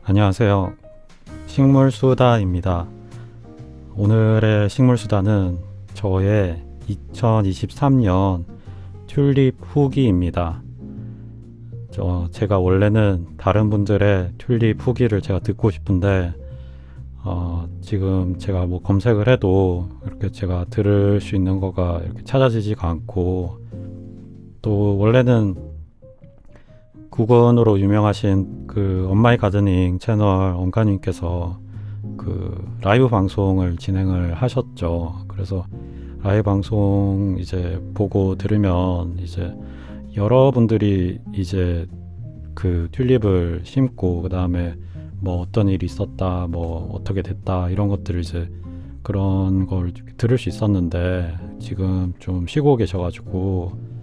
안녕하세요. 식물수다입니다. 오늘의 식물수다는 저의 2023년 튤립 후기입니다. 제가 원래는 다른 분들의 튤립 후기를 제가 듣고 싶은데 지금 제가 뭐 검색을 해도 이렇게 제가 들을 수 있는 거가 이렇게 찾아지지가 않고, 또 원래는 국원으로 유명하신 그 엄마이 가드닝 채널 엄가님께서 그 라이브 방송을 진행을 하셨죠. 그래서 라이브 방송 이제 보고 들으면 이제 여러분들이 이제 그 튤립을 심고 그 다음에 뭐 어떤 일이 있었다, 뭐 어떻게 됐다, 이런 것들을 이제 그런 걸 들을 수 있었는데, 지금 좀 쉬고 계셔가지고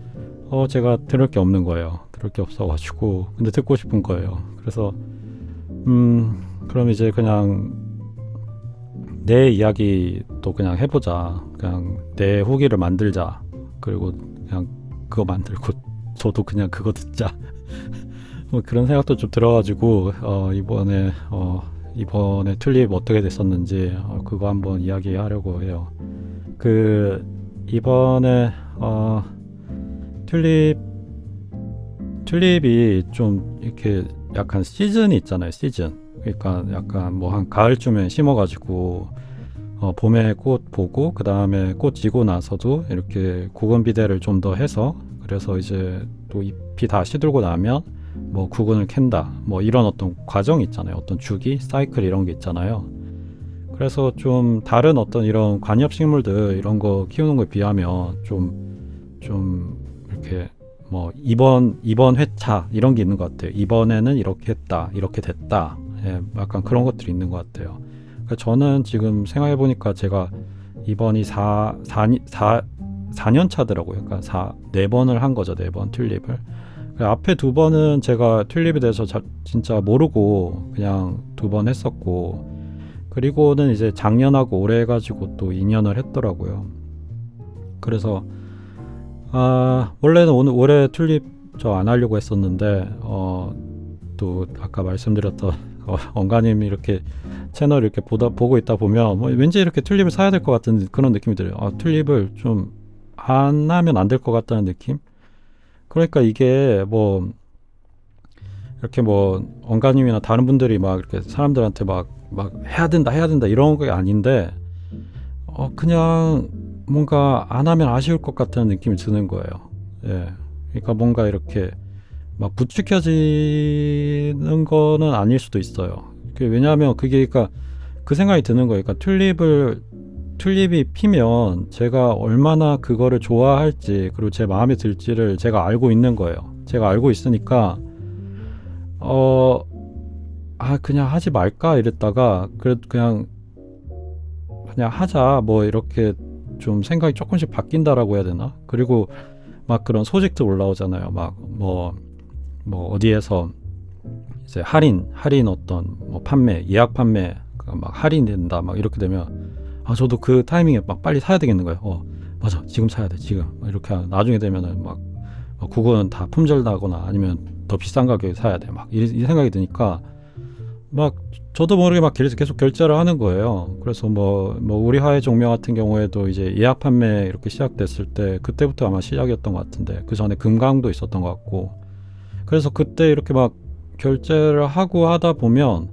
제가 들을 게 없는 거예요. 들을 게 없어가지고 근데 듣고 싶은 거예요. 그래서 그럼 이제 그냥 내 이야기 또 그냥 해보자, 그냥 내 후기를 만들자, 그리고 그냥 그거 만들고 저도 그냥 그거 듣자 뭐 그런 생각도 좀 들어가지고 이번에 튤립 어떻게 됐었는지 그거 한번 이야기하려고 해요. 그 이번에 튤립이 좀 이렇게 약간 시즌이 있잖아요. 시즌. 그러니까 약간 뭐 한 가을쯤에 심어가지고 봄에 꽃 보고 그 다음에 꽃 지고 나서도 이렇게 구근 비대를 좀 더 해서, 그래서 이제 또 잎이 다 시들고 나면 뭐 구근을 캔다, 뭐 이런 어떤 과정이 있잖아요. 어떤 주기, 사이클 이런 게 있잖아요. 그래서 좀 다른 어떤 이런 관엽식물들 이런 거 키우는 거에 비하면 좀 이렇게 뭐 이번 회차 이런 게 있는 것 같아요. 이번에는 이렇게 했다, 이렇게 됐다, 약간 그런 것들이 있는 것 같아요. 그러니까 저는 지금 생각해 보니까 제가 이번이 4년 차더라고요. 그러니까 4번을 한 거죠. 4번 튤립을. 앞에 2번은 제가 튤립에 대해서 진짜 모르고 그냥 2번 했었고, 그리고는 이제 작년하고 올해 해가지고 또 2년을 했더라고요. 그래서 원래는 올해 튤립 저 안 하려고 했었는데 또 아까 말씀드렸던 언가님이 이렇게 채널 이렇게 보고 있다 보면 왠지 이렇게 튤립을 사야 될 것 같은 그런 느낌이 들어요. 튤립을 좀 안 하면 안 될 것 같다는 느낌. 그러니까 이게 뭐 이렇게 뭐 언가님이나 다른 분들이 막 이렇게 사람들한테 막 해야 된다 이런 게 아닌데, 그냥 뭔가 안 하면 아쉬울 것 같다는 느낌이 드는 거예요. 그러니까 뭔가 이렇게 막 부추겨지는 거는 아닐 수도 있어요. 왜냐하면 그게 그러니까 그 생각이 드는 거예요. 그러니까 튤립이 피면 제가 얼마나 그거를 좋아할지, 그리고 제 마음에 들지를 제가 알고 있는 거예요. 제가 알고 있으니까 그냥 하지 말까 이랬다가 그냥 하자, 뭐 이렇게 좀 생각이 조금씩 바뀐다라고 해야 되나? 그리고 막 그런 소식도 올라오잖아요. 막 뭐 어디에서 이제 할인 어떤 뭐 판매, 예약 판매 막 할인된다, 막 이렇게 되면 저도 그 타이밍에 막 빨리 사야 되겠는 거예요. 맞아, 지금 사야 돼, 지금. 이렇게 나중에 되면은 막 그거는 다 품절 나거나 아니면 더 비싼 가격에 사야 돼, 막 이 생각이 드니까 막 저도 모르게 막 계속 결제를 하는 거예요. 그래서 뭐 우리 화해 종묘 같은 경우에도 이제 예약 판매 이렇게 시작됐을 때 그때부터 아마 시작이었던 것 같은데, 그 전에 금강도 있었던 것 같고, 그래서 그때 이렇게 막 결제를 하고 하다 보면,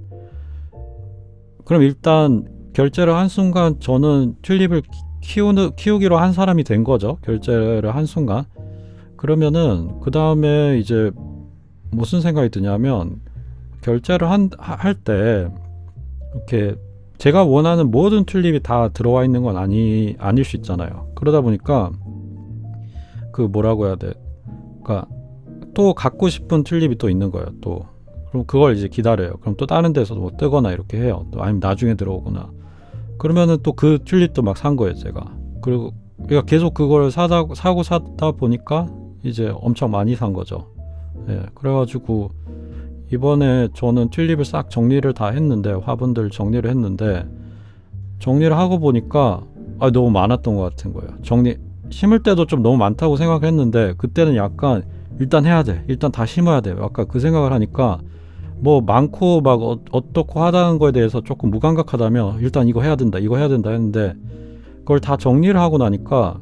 그럼 일단 결제를 한 순간 저는 튤립을 키우기로 한 사람이 된 거죠. 결제를 한 순간. 그러면은 그 다음에 이제 무슨 생각이 드냐면, 결제를 할 때 이렇게 제가 원하는 모든 튤립이 다 들어와 있는 건 아닐 수 있잖아요. 그러다 보니까 그 뭐라고 해야 돼, 그러니까 또 갖고 싶은 튤립이 또 있는 거예요. 또 그럼 그걸 이제 기다려요. 그럼 또 다른 데서 뭐 뜨거나 이렇게 해요. 또 아니면 나중에 들어오거나, 그러면은 또 그 튤립도 막 산 거예요, 제가. 그리고 그러니까 계속 그걸 사고 사다 보니까 이제 엄청 많이 산 거죠. 그래가지고 이번에 저는 튤립을 싹 정리를 다 했는데, 화분들 정리를 했는데, 정리를 하고 보니까 너무 많았던 것 같은 거예요. 심을 때도 좀 너무 많다고 생각했는데, 그때는 약간 일단 해야 돼, 일단 다 심어야 돼, 아까 그 생각을 하니까 뭐 많고 막 어떻고 하다는 거에 대해서 조금 무감각하다면 일단 이거 해야 된다 이거 해야 된다 했는데, 그걸 다 정리를 하고 나니까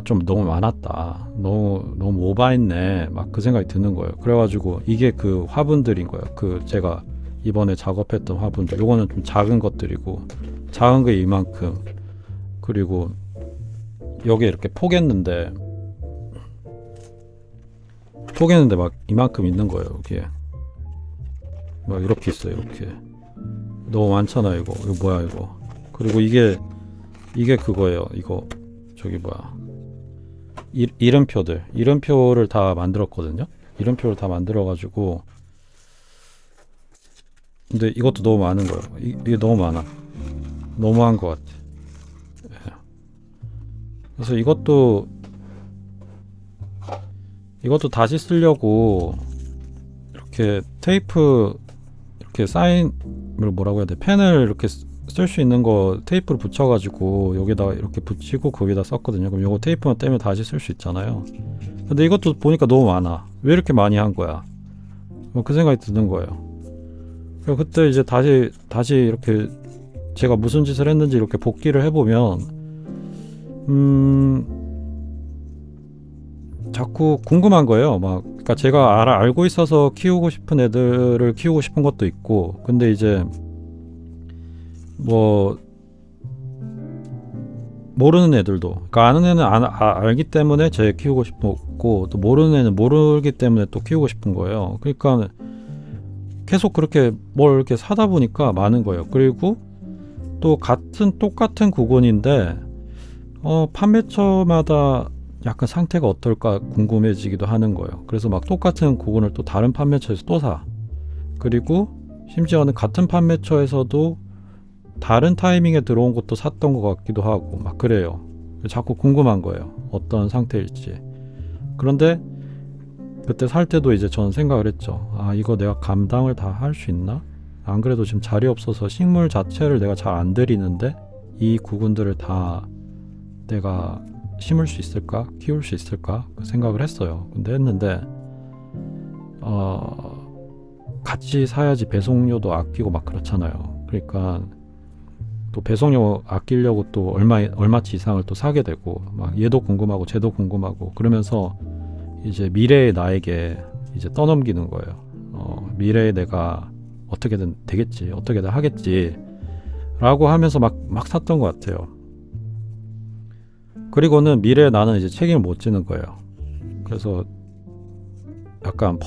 좀 너무 많았다, 너무 오바했네, 막 그 생각이 드는 거예요. 그래가지고 이게 그 화분들인 거예요. 그 제가 이번에 작업했던 화분들, 요거는 좀 작은 것들이고, 작은 게 이만큼, 그리고 여기 이렇게 포개는데 막 이만큼 있는 거예요. 여기에 막 이렇게 있어요. 이렇게 너무 많잖아요. 이거 뭐야 이거. 그리고 이게 그거예요. 이거 저기 뭐야, 이름표를 다 만들었거든요. 이름표를 다 만들어가지고, 근데 이것도 너무 많은 거예요. 이게 너무 많아. 너무한 것 같아. 예. 그래서 이것도 다시 쓰려고 이렇게 테이프, 이렇게 사인을 뭐라고 해야 돼, 펜을 이렇게 쓸 수 있는 거 테이프를 붙여가지고 여기다 이렇게 붙이고 거기다 썼거든요. 그럼 요거 테이프만 떼면 다시 쓸 수 있잖아요. 근데 이것도 보니까 너무 많아. 왜 이렇게 많이 한 거야? 뭐 그 생각이 드는 거예요. 그리고 그때 이제 다시 이렇게 제가 무슨 짓을 했는지 이렇게 복기를 해보면, 자꾸 궁금한 거예요. 막, 그러니까 제가 알고 있어서 키우고 싶은 애들을 키우고 싶은 것도 있고, 근데 이제 뭐 모르는 애들도, 그러니까 아는 애는 알기 때문에 제 키우고 싶었고, 또 모르는 애는 모르기 때문에 또 키우고 싶은 거예요. 그러니까 계속 그렇게 뭘 이렇게 사다 보니까 많은 거예요. 그리고 또 똑같은 구근인데 판매처마다 약간 상태가 어떨까 궁금해지기도 하는 거예요. 그래서 막 똑같은 구근을 또 다른 판매처에서 또 사. 그리고 심지어는 같은 판매처에서도 다른 타이밍에 들어온 것도 샀던 것 같기도 하고 막 그래요. 자꾸 궁금한 거예요. 어떤 상태일지. 그런데 그때 살 때도 이제 저는 생각을 했죠. 이거 내가 감당을 다 할 수 있나? 안 그래도 지금 자리 없어서 식물 자체를 내가 잘 안 들이는데 이 구근들을 다 내가 심을 수 있을까? 키울 수 있을까? 그 생각을 했어요. 근데 했는데 같이 사야지 배송료도 아끼고 막 그렇잖아요. 그러니까 또 배송료 아끼려고 또 얼마치 이상을 또 사게 되고, 막 얘도 궁금하고 쟤도 궁금하고 그러면서 이제 미래의 나에게 이제 떠넘기는 거예요. 미래의 내가 어떻게든 되겠지, 어떻게든 하겠지 라고 하면서 막 샀던 것 같아요. 그리고는 미래의 나는 이제 책임을 못 지는 거예요. 그래서 약간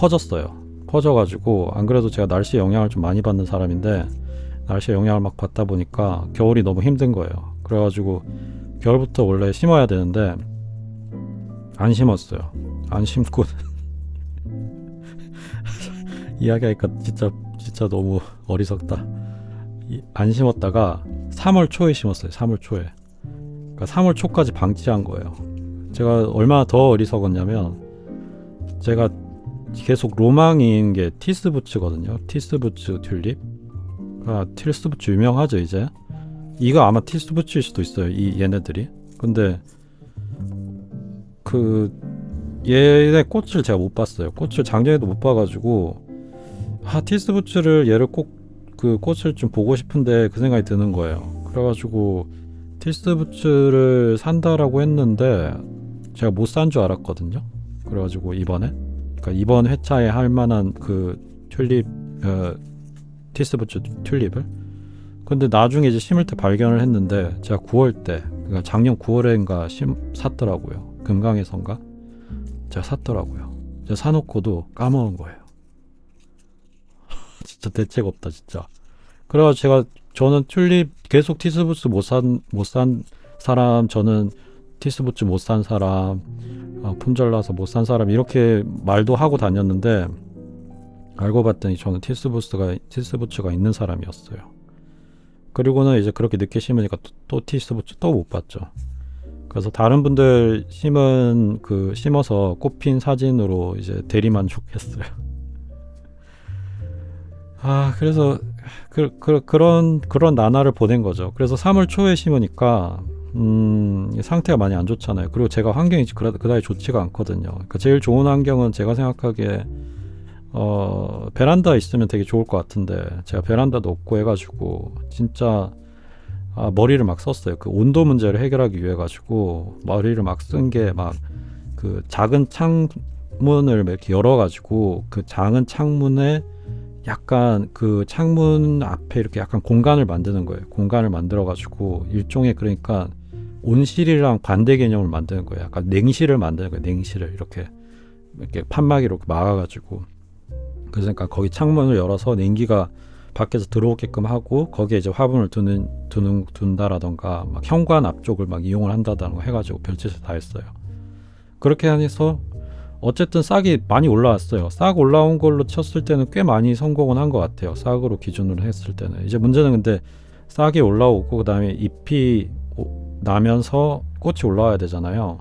퍼져가지고, 안 그래도 제가 날씨에 영향을 좀 많이 받는 사람인데 날씨에 영향을 막 받다 보니까 겨울이 너무 힘든 거예요. 그래가지고 겨울부터 원래 심어야 되는데 안 심었어요. 안 심고 이야기하니까 진짜 너무 어리석다. 안 심었다가 3월 초에 심었어요. 3월 초에. 그러니까 3월 초까지 방치한 거예요. 제가 얼마나 더 어리석었냐면, 제가 계속 로망인 게 티스부츠거든요. 티스부츠 튤립. 티스부츠 유명하죠 이제. 이거 아마 티스부츠일 수도 있어요. 얘네들이. 근데 그 얘네 꽃을 제가 못 봤어요. 꽃을 작년에도 못 봐가지고 티스부츠를 얘를 꼭 그 꽃을 좀 보고 싶은데 그 생각이 드는 거예요. 그래가지고 티스부츠를 산다라고 했는데 제가 못 산 줄 알았거든요. 그래가지고 그러니까 이번 회차에 할 만한 그 튤립, 티스부츠 튤립을, 근데 나중에 이제 심을 때 발견을 했는데 제가 9월 때, 그러니까 작년 9월에인가 샀더라고요. 금강에선가 제가 샀더라고요. 제가 사놓고도 까먹은 거예요. 진짜 대책 없다 진짜. 그래가지고 저는 튤립 계속 티스부츠 못 산 사람, 저는 티스부츠 못 산 사람, 품절나서 못 산 사람, 이렇게 말도 하고 다녔는데 알고 봤더니 저는 티스부츠가 있는 사람이었어요. 그리고는 이제 그렇게 늦게 심으니까 또 티스부츠 또 못 봤죠. 그래서 다른 분들 심어서 꽃핀 사진으로 이제 대리만족했어요. 그래서 그런 나날을 보낸 거죠. 그래서 3월 초에 심으니까 상태가 많이 안 좋잖아요. 그리고 제가 환경이 그다지 좋지가 않거든요. 그러니까 제일 좋은 환경은 제가 생각하기에 베란다 있으면 되게 좋을 것 같은데 제가 베란다도 없고 해가지고 진짜 머리를 막 썼어요. 그 온도 문제를 해결하기 위해 가지고 머리를 막 쓴 게 막 그 작은 창문을 이렇게 열어가지고 그 작은 창문에 약간 그 창문 앞에 이렇게 약간 공간을 만드는 거예요. 공간을 만들어가지고 일종의 그러니까 온실이랑 반대 개념을 만드는 거예요. 약간 냉실을 만드는 거예요. 냉실을 이렇게 판막이로 막아가지고 그러니까 거기 창문을 열어서 냉기가 밖에서 들어오게끔 하고 거기에 이제 화분을 둔다라던가 막 현관 앞쪽을 막 이용을 한다던가 해가지고 별짓을 다 했어요. 그렇게 해서 어쨌든 싹이 많이 올라왔어요. 싹 올라온 걸로 쳤을 때는 꽤 많이 성공은 한 것 같아요. 싹으로 기준으로 했을 때는. 이제 문제는 근데 싹이 올라오고 그 다음에 잎이 나면서 꽃이 올라와야 되잖아요.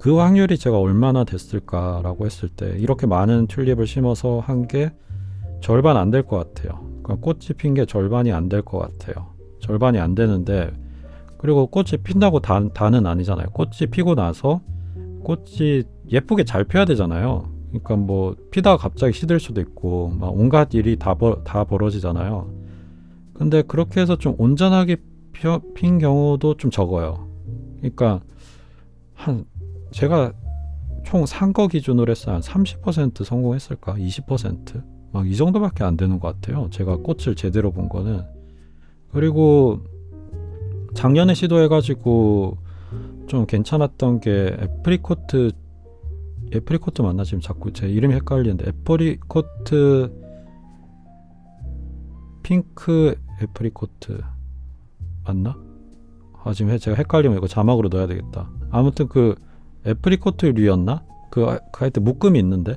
그 확률이 제가 얼마나 됐을까라고 했을 때 이렇게 많은 튤립을 심어서 한 게 절반 안 될 것 같아요. 그러니까 꽃이 핀 게 절반이 안 될 것 같아요. 절반이 안 되는데 그리고 꽃이 핀다고 다는 아니잖아요. 꽃이 피고 나서 꽃이 예쁘게 잘 펴야 되잖아요. 그러니까 뭐 피다가 갑자기 시들 수도 있고 막 온갖 일이 다 벌어지잖아요. 근데 그렇게 해서 좀 온전하게 핀 경우도 좀 적어요. 그러니까 한 제가 총 산 거 기준으로 해서 한 30% 성공했을까? 20%? 막 이 정도밖에 안 되는 것 같아요. 제가 꽃을 제대로 본 거는. 그리고 작년에 시도해가지고 좀 괜찮았던 게 애프리코트 맞나? 지금 자꾸 제 이름이 헷갈리는데 애프리코트 핑크 애프리코트 맞나? 지금 제가 헷갈리면 이거 자막으로 넣어야 되겠다. 아무튼 그 애프리코트류였나? 하여튼 묶음이 있는데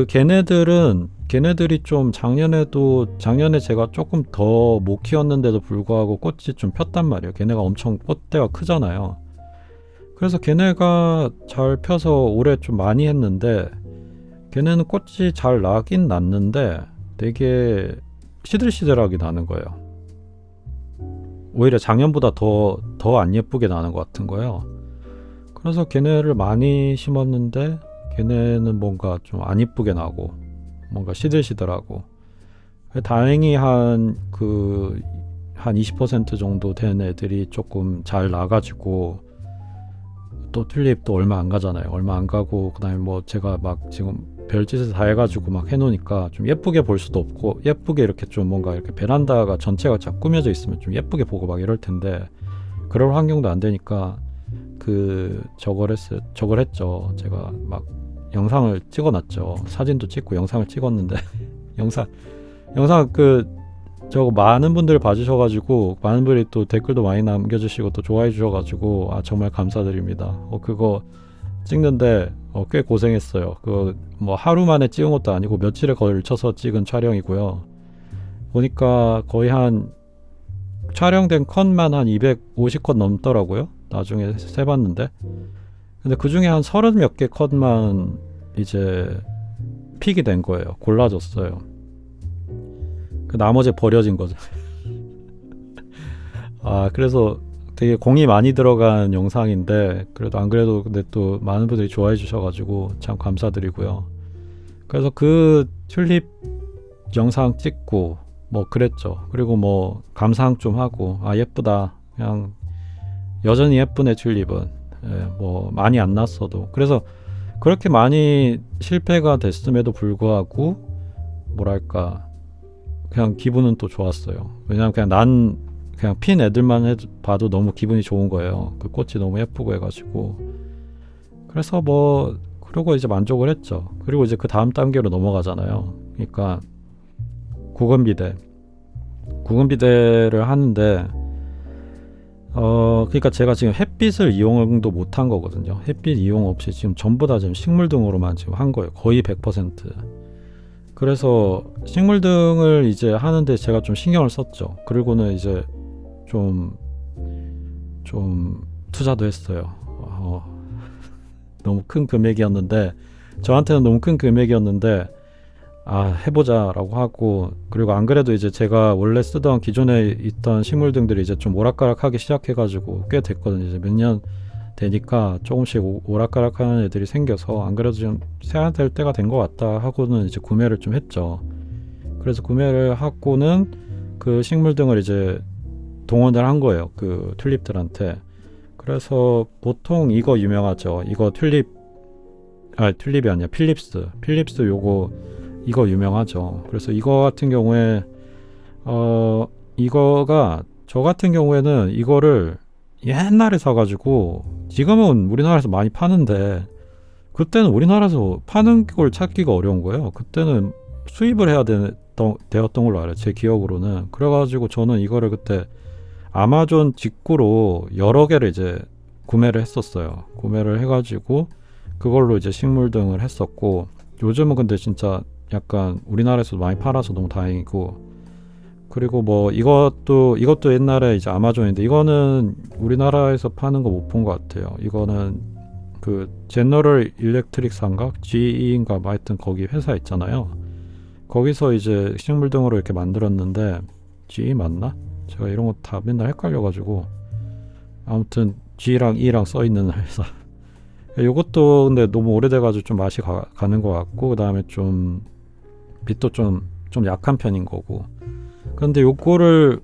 걔네들이 좀 작년에 제가 조금 더 못 키웠는데도 불구하고 꽃이 좀 폈단 말이에요. 걔네가 엄청 꽃대가 크잖아요. 그래서 걔네가 잘 펴서 올해 좀 많이 했는데 걔네는 꽃이 잘 나긴 났는데 되게 시들시들하게 나는 거예요. 오히려 작년보다 더 안 예쁘게 나는 것 같은 거예요. 그래서 걔네를 많이 심었는데 걔네는 뭔가 좀 안 예쁘게 나고 뭔가 시들시들하고 다행히 한 20% 정도 된 애들이 조금 잘 나가지고 또 튤립도 얼마 안 가잖아요. 얼마 안 가고 그다음에 뭐 제가 막 지금 별짓을 다 해가지고 막 해놓으니까 좀 예쁘게 볼 수도 없고 예쁘게 이렇게 좀 뭔가 이렇게 베란다가 전체가 쫙 꾸며져 있으면 좀 예쁘게 보고 막 이럴 텐데 그럴 환경도 안 되니까 저걸 했죠. 제가 막 영상을 찍어놨죠. 사진도 찍고 영상을 찍었는데 영상 저거 많은 분들 봐주셔가지고 많은 분들이 또 댓글도 많이 남겨주시고 또 좋아해 주셔가지고 정말 감사드립니다. 그거 찍는데 꽤 고생했어요. 그거 뭐 하루 만에 찍은 것도 아니고 며칠에 걸쳐서 찍은 촬영이고요. 보니까 거의 한 촬영된 컷만 한 250컷 넘더라고요. 나중에 세봤는데 근데 그 중에 한 30 몇 개 컷만 이제 픽이 된 거예요. 골라졌어요. 그 나머지 버려진 거죠. 그래서 되게 공이 많이 들어간 영상인데 그래도 안 그래도 근데 또 많은 분들이 좋아해 주셔가지고 참 감사드리고요. 그래서 그 튤립 영상 찍고 뭐 그랬죠. 그리고 뭐 감상 좀 하고 예쁘다. 그냥 여전히 예쁘네 튤립은. 뭐 많이 안 났어도. 그래서 그렇게 많이 실패가 됐음에도 불구하고 뭐랄까 그냥 기분은 또 좋았어요. 왜냐면 그냥 핀 애들만 봐도 너무 기분이 좋은 거예요. 그 꽃이 너무 예쁘고 해가지고. 그래서 뭐 그러고 이제 만족을 했죠. 그리고 이제 그 다음 단계로 넘어가잖아요. 그러니까 구근비대를 하는데 그러니까 제가 지금 햇빛을 이용도 못한 거거든요. 햇빛 이용 없이 지금 전부 다 지금 식물등으로만 지금 한 거예요. 거의 100%. 그래서 식물등을 이제 하는데 제가 좀 신경을 썼죠. 그리고는 이제 좀 투자도 했어요. 너무 큰 금액이었는데 저한테는 너무 큰 금액이었는데 해보자라고 하고 그리고 안 그래도 이제 제가 원래 쓰던 기존에 있던 식물등들이 이제 좀 오락가락하기 시작해가지고 꽤 됐거든요. 이제 몇 년 되니까 조금씩 오락가락하는 애들이 생겨서 안 그래도 좀 사야 될 때가 된 것 같다 하고는 이제 구매를 좀 했죠. 그래서 구매를 하고는 그 식물 등을 이제 동원을 한 거예요. 그 튤립들한테. 그래서 보통 이거 유명하죠. 이거 튤립이 아니라 필립스 요거 이거 유명하죠. 그래서 이거 같은 경우에 이거가 저 같은 경우에는 이거를 옛날에 사가지고 지금은 우리나라에서 많이 파는데 그때는 우리나라에서 파는 걸 찾기가 어려운 거예요. 그때는 수입을 해야 되었던 걸로 알아요. 제 기억으로는. 그래가지고 저는 이거를 그때 아마존 직구로 여러 개를 이제 구매를 했었어요. 구매를 해가지고 그걸로 이제 식물 등을 했었고 요즘은 근데 진짜 약간 우리나라에서 많이 팔아서 너무 다행이고 그리고 뭐 이것도 옛날에 이제 아마존인데 이거는 우리나라에서 파는 거 못 본 것 같아요. 이거는 그 제너럴 일렉트릭사인가 GE인가 뭐 하여튼 거기 회사 있잖아요. 거기서 이제 식물 등으로 이렇게 만들었는데 GE 맞나? 제가 이런 거 다 맨날 헷갈려가지고 아무튼 G랑 E랑 써 있는 회사. 요것도 근데 너무 오래돼가지고 좀 맛이 가는 것 같고 그 다음에 좀 빛도 좀 약한 편인 거고. 그런데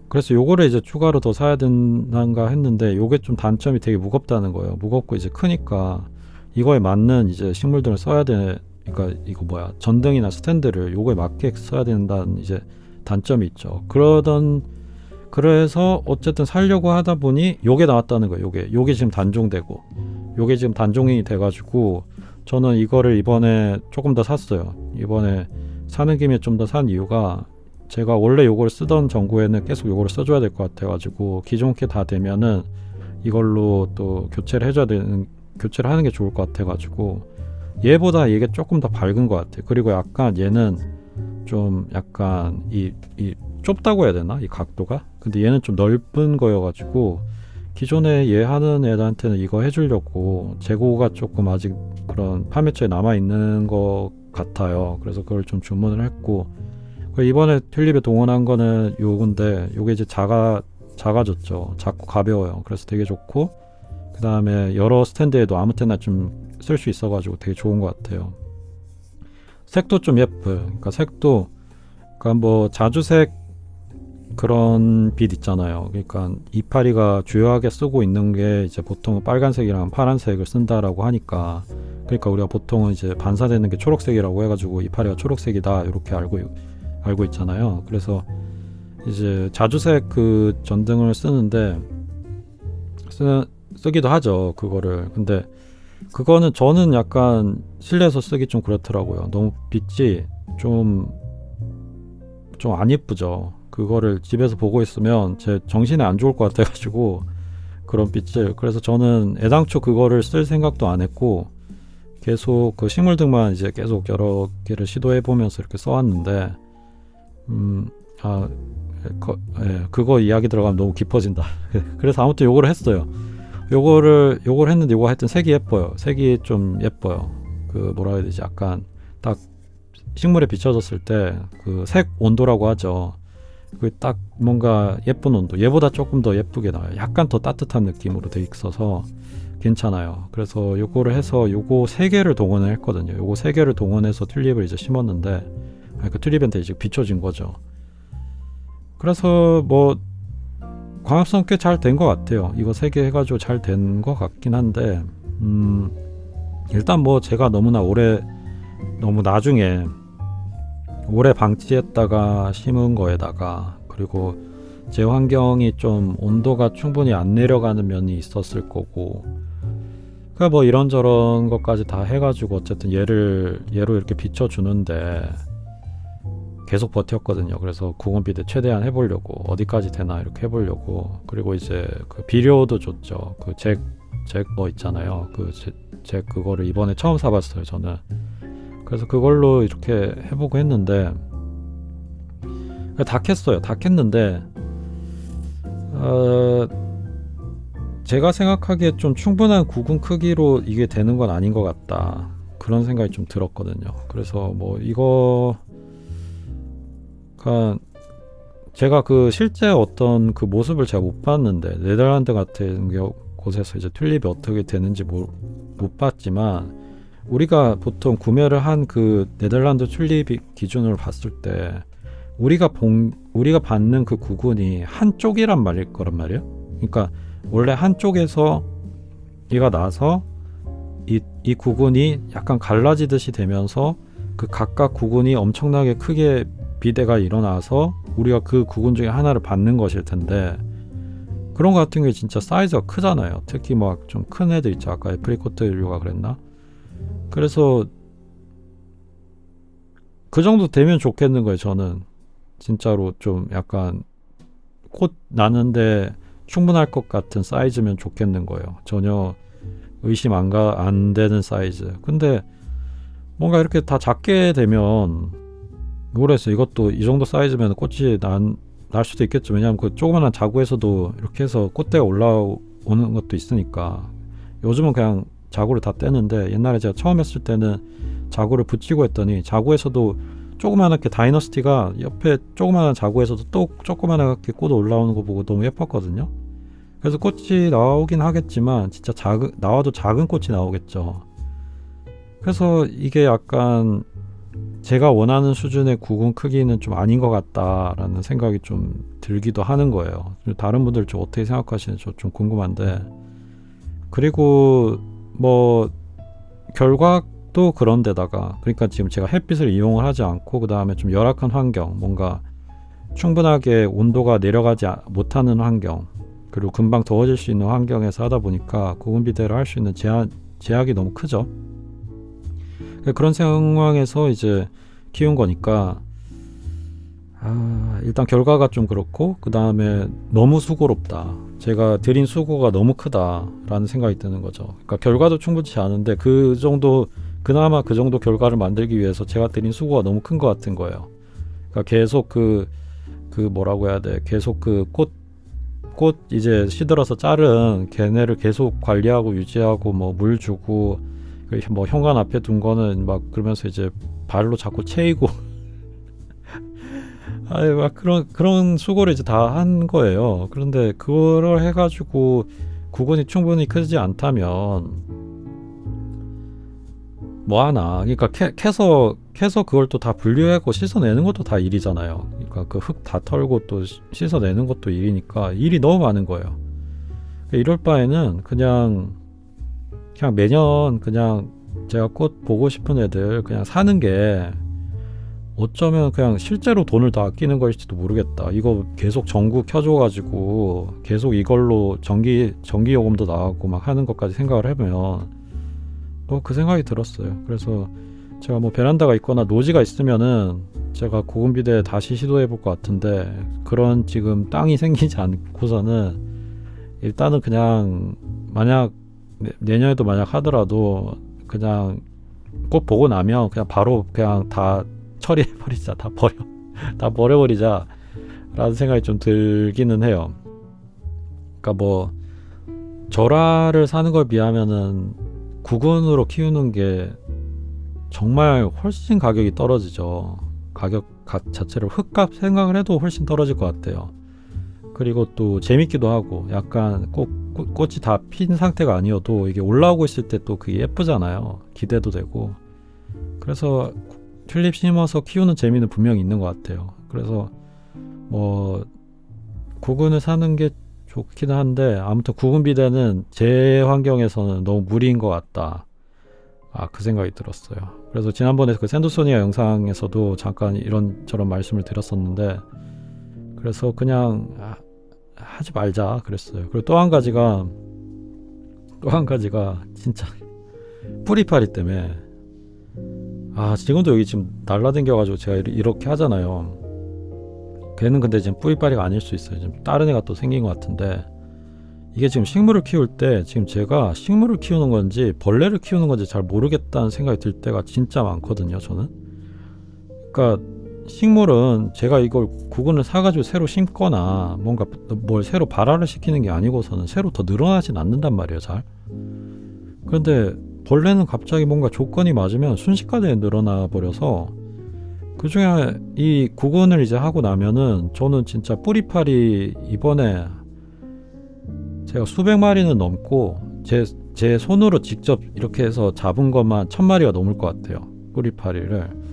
그래서 요거를 이제 추가로 더 사야 된다가 했는데 요게 좀 단점이 되게 무겁다는 거예요. 무겁고 이제 크니까 이거에 맞는 이제 식물들을 써야 그러니까 이거 전등이나 스탠드를 요거에 맞게 써야 된다는 이제 단점이 있죠. 그래서 어쨌든 살려고 하다 보니 요게 나왔다는 거예요. 요게 지금 단종되고 요게 지금 단종이 돼가지고 저는 이거를 이번에 조금 더 샀어요. 이번에 사는 김에 좀 더 산 이유가 제가 원래 요걸 쓰던 전구에는 계속 요거를 써줘야 될 것 같아가지고 기존 게 다 되면은 이걸로 또 교체를 하는 게 좋을 것 같아가지고 얘보다 이게 조금 더 밝은 것 같아요. 그리고 약간 얘는 좀 약간 이 좁다고 해야 되나? 이 각도가? 근데 얘는 좀 넓은 거여가지고 기존에 얘 하는 애들한테는 이거 해주려고 재고가 조금 아직 그런 판매처에 남아있는 것 같아요. 그래서 그걸 좀 주문을 했고 이번에 튤립에 동원한 거는 요건데 요게 이제 작아졌죠. 작고 가벼워요. 그래서 되게 좋고 그 다음에 여러 스탠드에도 아무 때나 좀 쓸 수 있어가지고 되게 좋은 것 같아요. 색도 좀 예뻐요. 그러니까 색도 그러니까 뭐 자주색 그런 빛 있잖아요. 그러니까 이파리가 주요하게 쓰고 있는 게 이제 보통 빨간색이랑 파란색을 쓴다라고 하니까 그러니까 우리가 보통은 이제 반사되는 게 초록색이라고 해가지고 이파리가 초록색이다 이렇게 알고 있잖아요. 그래서 이제 자주색 그 전등을 쓰기도 하죠. 그거를. 근데 그거는 저는 약간 실내에서 쓰기 좀 그렇더라고요. 너무 빛이 좀 안 예쁘죠. 그거를 집에서 보고 있으면 제 정신에 안 좋을 것 같아가지고 그런 빛을. 그래서 저는 애당초 그거를 쓸 생각도 안 했고 계속 그 식물등만 이제 계속 여러 개를 시도해 보면서 이렇게 써왔는데 그거 이야기 들어가면 너무 깊어진다. 그래서 아무튼 요거를 했어요. 요걸 했는데 요거 하여튼 색이 예뻐요. 색이 좀 예뻐요. 그 뭐라 해야 되지? 약간 딱 식물에 비춰졌을 때 그 색 온도라고 하죠. 그 딱 뭔가 예쁜 온도. 얘보다 조금 더 예쁘게 나와요. 약간 더 따뜻한 느낌으로 돼 있어서 괜찮아요. 그래서 요거를 해서 요거 3개를 동원을 했거든요. 요거 3개를 동원해서 튤립을 이제 심었는데 그 튤립한테 이제 비춰진 거죠. 그래서 뭐 광합성 꽤 잘 된 것 같아요. 이거 3개 해가지고 잘 된 것 같긴 한데 일단 뭐 제가 너무 나중에 오래 방치했다가 심은 거에다가 그리고 제 환경이 좀 온도가 충분히 안 내려가는 면이 있었을 거고 그러니까 뭐 이런저런 것까지 다 해가지고 어쨌든 얘로 이렇게 비춰주는데 계속 버텼거든요. 그래서 구건비대 최대한 해보려고 어디까지 되나 이렇게 해보려고. 그리고 이제 그 비료도 줬죠. 그 잭 뭐 있잖아요. 잭 그거를 이번에 처음 사봤어요. 저는. 그래서 그걸로 이렇게 해보고 했는데 다 캤어요. 다 캤는데 제가 생각하기에 좀 충분한 구근 크기로 이게 되는 건 아닌 것 같다. 그런 생각이 좀 들었거든요. 그래서 뭐 이거 제가 그 실제 어떤 그 모습을 제가 못 봤는데 네덜란드 같은 곳에서 이제 튤립이 어떻게 되는지 못 봤지만, 우리가 보통 구매를 한 그 네덜란드 튤립 기준으로 봤을 때 우리가 받는 그 구근이 한쪽이란 말일 거란 말이에요. 그러니까 원래 한쪽에서 얘가 나서 이 구근이 약간 갈라지듯이 되면서 그 각각 구근이 엄청나게 크게 비대가 일어나서 우리가 그 구근 중에 하나를 받는 것일 텐데, 그런 거 같은 게 진짜 사이즈가 크잖아요. 특히 막 좀 큰 애들 있죠. 아까 애프리코트류가 그랬나? 그래서 그 정도 되면 좋겠는 거예요. 저는 진짜로 좀 약간 꽃 나는데 충분할 것 같은 사이즈면 좋겠는 거예요. 전혀 의심 안 되는 사이즈. 근데 뭔가 이렇게 다 작게 되면, 모르겠어요. 이것도 이 정도 사이즈면 꽃이 날 수도 있겠죠. 왜냐하면 그 조그만한 자구에서도 이렇게 해서 꽃대가 올라오는 것도 있으니까. 요즘은 그냥 자구를 다 떼는데, 옛날에 제가 처음 했을 때는 자구를 붙이고 했더니 자구에서도 조그만하게 다이너스티가 옆에 조그만한 자구에서도 또 조그만하게 꽃 올라오는 거 보고 너무 예뻤거든요. 그래서 꽃이 나오긴 하겠지만 진짜 나와도 작은 꽃이 나오겠죠. 그래서 이게 약간 제가 원하는 수준의 구근 크기는 좀 아닌 것 같다라는 생각이 좀 들기도 하는 거예요. 다른 분들 좀 어떻게 생각하시는지 좀 궁금한데, 그리고 뭐 결과도 그런데다가, 그러니까 지금 제가 햇빛을 이용을 하지 않고 그 다음에 좀 열악한 환경, 뭔가 충분하게 온도가 내려가지 못하는 환경, 그리고 금방 더워질 수 있는 환경에서 하다 보니까 구근 비대를 할 수 있는 제약이 너무 크죠. 그런 상황에서 이제 키운 거니까, 일단 결과가 좀 그렇고, 그 다음에 너무 수고롭다. 제가 들인 수고가 너무 크다라는 생각이 드는 거죠. 그러니까 결과도 충분치 않은데 그나마 그 정도 결과를 만들기 위해서 제가 들인 수고가 너무 큰 것 같은 거예요. 그러니까 계속 그 뭐라고 해야 돼? 계속 그 꽃 이제 시들어서 자른 걔네를 계속 관리하고 유지하고 뭐 물 주고, 뭐 현관 앞에 둔 거는 막 그러면서 이제 발로 자꾸 채이고 막 그런 수고를 이제 다 한 거예요. 그런데 그거를 해가지고 구근이 충분히 크지 않다면 뭐 하나. 그러니까 캐서 그걸 또 다 분류하고 씻어내는 것도 다 일이잖아요. 그러니까 그 흙 다 털고 또 씻어내는 것도 일이니까 일이 너무 많은 거예요. 이럴 바에는 그냥 매년 그냥 제가 꽃 보고 싶은 애들 그냥 사는 게 어쩌면 그냥 실제로 돈을 더 아끼는 것일지도 모르겠다. 이거 계속 전구 켜줘가지고 계속 이걸로 전기 요금도 나가고 막 하는 것까지 생각을 해보면 그 생각이 들었어요. 그래서 제가 뭐 베란다가 있거나 노지가 있으면은 제가 구근 비대 다시 시도해볼 것 같은데, 그런 지금 땅이 생기지 않고서는 일단은 그냥 만약 내년에도 만약 하더라도 그냥 꽃 보고 나면 그냥 바로 그냥 다 처리해버리자. 다 버려버리자 라는 생각이 좀 들기는 해요. 그러니까 뭐 절화를 사는 걸 비하면은 구근으로 키우는 게 정말 훨씬 가격이 떨어지죠. 가격 자체를 흙값 생각을 해도 훨씬 떨어질 것 같아요. 그리고 또 재밌기도 하고, 약간 꽃이 다 핀 상태가 아니어도 이게 올라오고 있을 때 또 그게 예쁘잖아요. 기대도 되고. 그래서 튤립 심어서 키우는 재미는 분명히 있는 것 같아요. 그래서 뭐 구근을 사는 게 좋긴 한데, 아무튼 구근 비대는 제 환경에서는 너무 무리인 것 같다. 그 생각이 들었어요. 그래서 지난번에 그 샌드소니아 영상에서도 잠깐 이런저런 말씀을 드렸었는데, 그래서 그냥 하지 말자 그랬어요. 그리고 또 한 가지가 진짜 뿌리파리 때문에, 지금도 여기 지금 날라댕겨가지고 제가 이렇게 하잖아요. 걔는 근데 지금 뿌리파리가 아닐 수 있어요. 지금 다른 애가 또 생긴 것 같은데, 이게 지금 식물을 키울 때 지금 제가 식물을 키우는 건지 벌레를 키우는 건지 잘 모르겠다는 생각이 들 때가 진짜 많거든요. 저는. 그러니까 식물은 제가 이걸 구근을 사가지고 새로 심거나 뭔가 뭘 새로 발화를 시키는 게 아니고서는 새로 더 늘어나진 않는단 말이에요. 잘. 그런데 벌레는 갑자기 뭔가 조건이 맞으면 순식간에 늘어나 버려서, 그 중에 이 구근을 이제 하고 나면은 저는 진짜 뿌리파리 이번에 제가 수백 마리는 넘고 제 손으로 직접 이렇게 해서 잡은 것만 1000마리가 넘을 것 같아요. 뿌리파리를.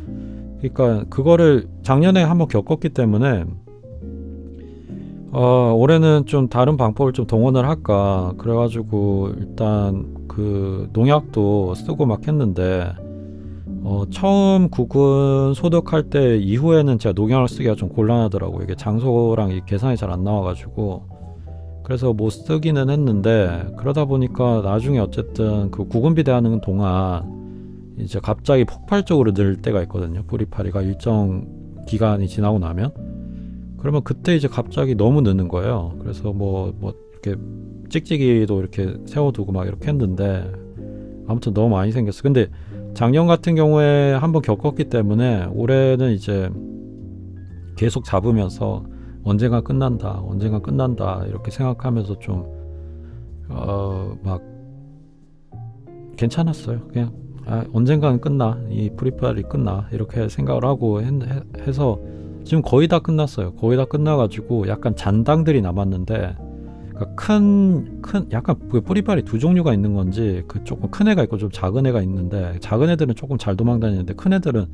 그러니까 그거를 작년에 한번 겪었기 때문에 올해는 좀 다른 방법을 좀 동원을 할까 그래가지고 일단 그 농약도 쓰고 막 했는데 처음 구근 소독할 때 이후에는 제가 농약을 쓰기가 좀 곤란하더라고요. 이게 장소랑 이 계산이 잘 안 나와가지고 그래서 못 쓰기는 했는데 그러다 보니까 나중에 어쨌든 그 구근 비대하는 동안 이제 갑자기 폭발적으로 늘 때가 있거든요. 뿌리파리가 일정 기간이 지나고 나면 그러면 그때 이제 갑자기 너무 느는 거예요. 그래서 뭐 이렇게 찍찍이도 이렇게 세워두고 막 이렇게 했는데 아무튼 너무 많이 생겼어. 근데 작년 같은 경우에 한번 겪었기 때문에 올해는 이제 계속 잡으면서 언젠가 끝난다 이렇게 생각하면서 좀 막 괜찮았어요. 그냥 언젠가는 끝나, 이 프리파리 끝나 이렇게 생각을 하고 해서 지금 거의 다 끝났어요. 거의 다 끝나가지고 약간 잔당들이 남았는데 그러니까 큰 약간 그 뿌리빨이 두 종류가 있는 건지 그 조금 큰 애가 있고 좀 작은 애가 있는데 작은 애들은 조금 잘 도망다니는데 큰 애들은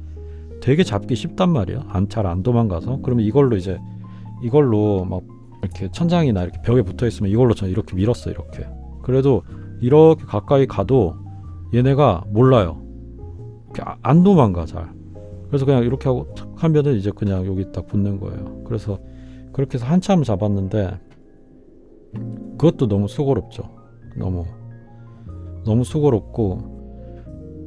되게 잡기 쉽단 말이야. 잘 안 도망가서. 그러면 이걸로 막 이렇게 천장이나 이렇게 벽에 붙어 있으면 이걸로 저 이렇게 밀었어. 이렇게. 그래도 이렇게 가까이 가도 얘네가 몰라요. 안 도망가 잘. 그래서 그냥 이렇게 하고 탁 하면은 이제 그냥 여기 딱 붙는 거예요. 그래서 그렇게 해서 한참 잡았는데 그것도 너무 수고롭죠. 너무 수고롭고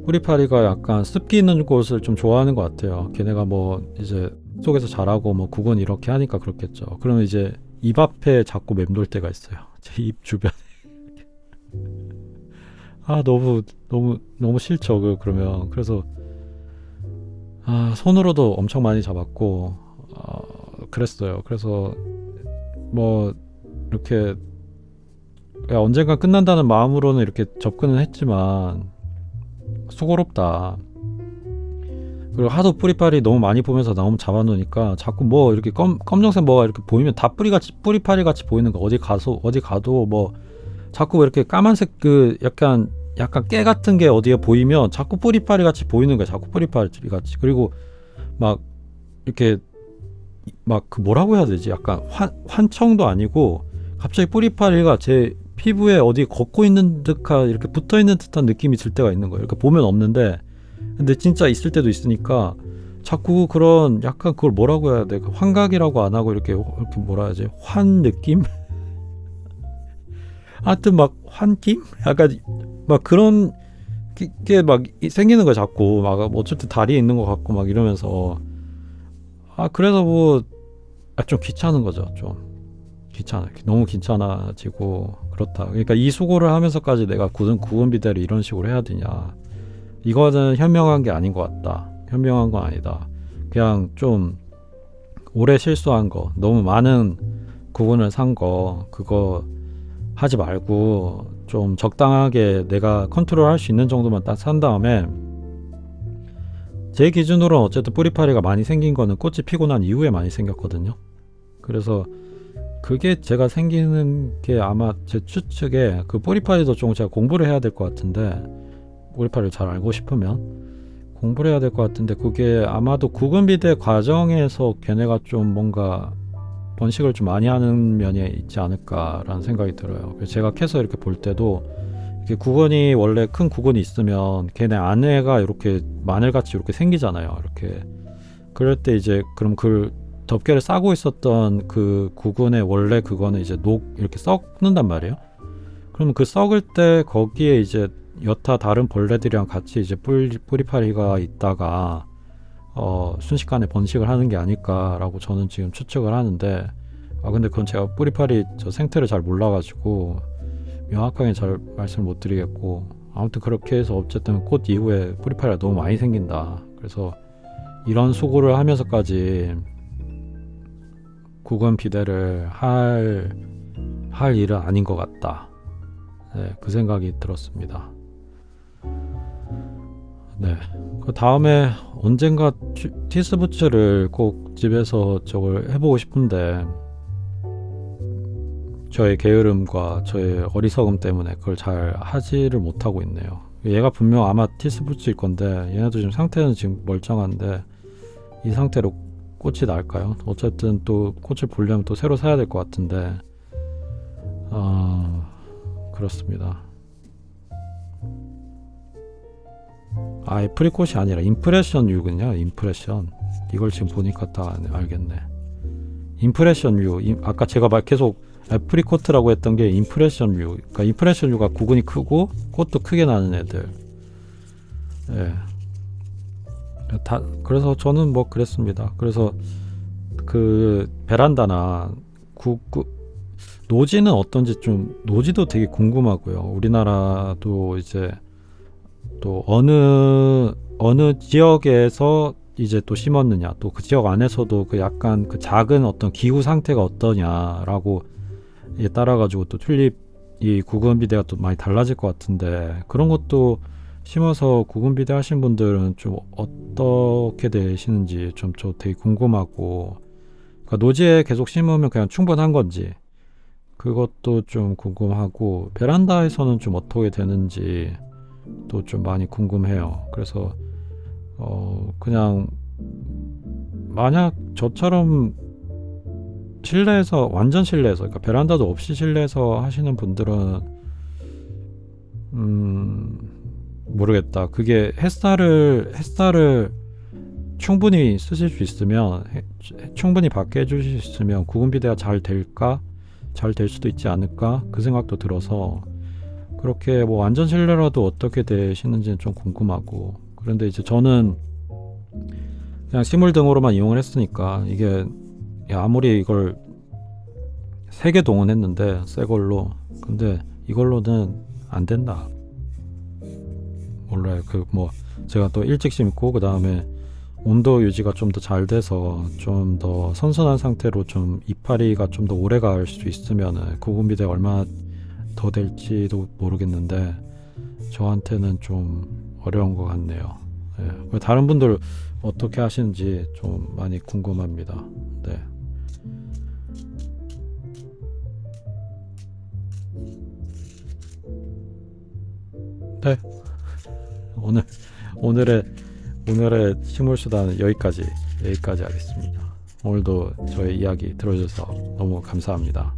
뿌리파리가 약간 습기 있는 곳을 좀 좋아하는 것 같아요. 걔네가 뭐 이제 속에서 자라고 뭐 구근 이렇게 하니까 그렇겠죠. 그러면 이제 입 앞에 자꾸 맴돌 때가 있어요. 제 입 주변에. 너무 싫죠. 그러면 그래서 손으로도 엄청 많이 잡았고 그랬어요. 그래서 뭐 이렇게 언젠가 끝난다는 마음으로는 이렇게 접근은 했지만 수고롭다. 그리고 하도 뿌리파리 너무 많이 보면서 너무 잡아놓으니까 자꾸 뭐 이렇게 검정색 뭐가 이렇게 보이면 다 뿌리파리 같이 보이는 거. 어디 가도 뭐 자꾸 이렇게 까만색 그 약간 깨 같은 게 어디에 보이면 자꾸 뿌리파리 같이 보이는 거야. 자꾸 뿌리파리 같이. 그리고 막 이렇게 막 그 뭐라고 해야 되지? 약간 환청도 아니고 갑자기 뿌리파리가 제 피부에 어디 걷고 있는 듯한 이렇게 붙어 있는 듯한 느낌이 들 때가 있는 거예요. 이렇게 보면 없는데 근데 진짜 있을 때도 있으니까 자꾸 그런 약간 그걸 뭐라고 해야 돼? 환각이라고 안 하고 이렇게 뭐라 해야지? 환 느낌? 하여튼 막 환김? 약간 막 그런 게 막 생기는 거야 자꾸. 막 어쨌든 다리에 있는 것 같고 막 이러면서 그래서 뭐 좀 귀찮은 거죠. 좀 너무 귀찮아지고 그렇다. 그러니까 이 수고를 하면서까지 내가 구분 비대를 이런 식으로 해야 되냐? 이거는 현명한 게 아닌 것 같다. 현명한 건 아니다. 그냥 좀 오래 실수한 거, 너무 많은 구분을 산 거 그거 하지 말고 좀 적당하게 내가 컨트롤할 수 있는 정도만 딱 산 다음에 제 기준으로는 어쨌든 뿌리파리가 많이 생긴 거는 꽃이 피고 난 이후에 많이 생겼거든요. 그래서 그게 제가 생기는 게 아마 제 추측에 그 뿌리파리도 좀 제가 공부를 해야 될 것 같은데 뿌리파리를 잘 알고 싶으면 공부를 해야 될 것 같은데 그게 아마도 구근비대 과정에서 걔네가 좀 뭔가 번식을 좀 많이 하는 면이 있지 않을까라는 생각이 들어요. 그래서 제가 캐서 이렇게 볼 때도 이렇게 구근이 원래 큰 구근이 있으면 걔네 안에가 이렇게 마늘같이 이렇게 생기잖아요. 이렇게 그럴 때 이제 그럼 그 덮개를 싸고 있었던 그 구근의 원래 그거는 이제 이렇게 썩는단 말이에요. 그러면 그 썩을 때 거기에 이제 여타 다른 벌레들이랑 같이 이제 뿌리파리가 있다가 순식간에 번식을 하는 게 아닐까라고 저는 지금 추측을 하는데 근데 그건 제가 뿌리파리 저 생태를 잘 몰라가지고 명확하게 잘 말씀을 못 드리겠고 아무튼 그렇게 해서 어쨌든 꽃 이후에 뿌리파리가 너무 많이 생긴다. 그래서 이런 수고를 하면서까지 구근 비대를 할 일은 아닌 것 같다. 네, 그 생각이 들었습니다. 네, 그 다음에 언젠가 티스부츠를 꼭 집에서 저걸 해보고 싶은데 저의 게으름과 저의 어리석음 때문에 그걸 잘 하지를 못하고 있네요. 얘가 분명 아마 티스포츠일 건데 얘네도 지금 상태는 지금 멀쩡한데 이 상태로 꽃이 날까요? 어쨌든 또 꽃을 보려면 또 새로 사야 될 것 같은데 그렇습니다. 애프리콧이 아니라 임프레션 유군요. 임프레션. 이걸 지금 보니까 다 알겠네. 임프레션 유. 아까 제가 계속 애프리코트라고 했던 게 임프레션 유. 그러니까 임프레션 유가 구근이 크고 꽃도 크게 나는 애들. 예. 그래서 저는 뭐 그랬습니다. 그래서 그 베란다나 노지는 어떤지 좀 노지도 되게 궁금하고요. 우리나라도 이제 또 어느 지역에서 이제 또 심었느냐, 또 그 지역 안에서도 그 약간 그 작은 어떤 기후 상태가 어떠냐라고 에 따라 가지고 또 튤립 이 구근비대가 또 많이 달라질 것 같은데 그런 것도 심어서 구근비대 하신 분들은 좀 어떻게 되시는지 좀 저 되게 궁금하고, 그러니까 노지에 계속 심으면 그냥 충분한 건지 그것도 좀 궁금하고, 베란다에서는 좀 어떻게 되는지 또 좀 많이 궁금해요. 그래서 그냥 만약 저처럼 실내에서, 완전 실내에서, 그러니까 베란다도 없이 실내에서 하시는 분들은 모르겠다. 그게 햇살을 충분히 쓰실 수 있으면, 충분히 받게 해주실 수 있으면 구근비대가 잘 될까? 잘 될 수도 있지 않을까? 그 생각도 들어서 그렇게 뭐 완전 실내라도 어떻게 되시는지는 좀 궁금하고, 그런데 이제 저는 그냥 식물 등으로만 이용을 했으니까 이게 아무리 이걸 3개 동원했는데 새 걸로, 근데 이걸로는 안 된다. 몰라요. 그 뭐 제가 또 일찍 심고 그 다음에 온도 유지가 좀 더 잘 돼서 좀 더 선선한 상태로 좀 이파리가 좀 더 오래 갈 수 있으면은 구근비대가 얼마나 더 될지도 모르겠는데 저한테는 좀 어려운 것 같네요. 예. 다른 분들 어떻게 하시는지 좀 많이 궁금합니다. 네. 네. 오늘의 식물 수다는 여기까지 하겠습니다. 오늘도 저의 이야기 들어주셔서 너무 감사합니다.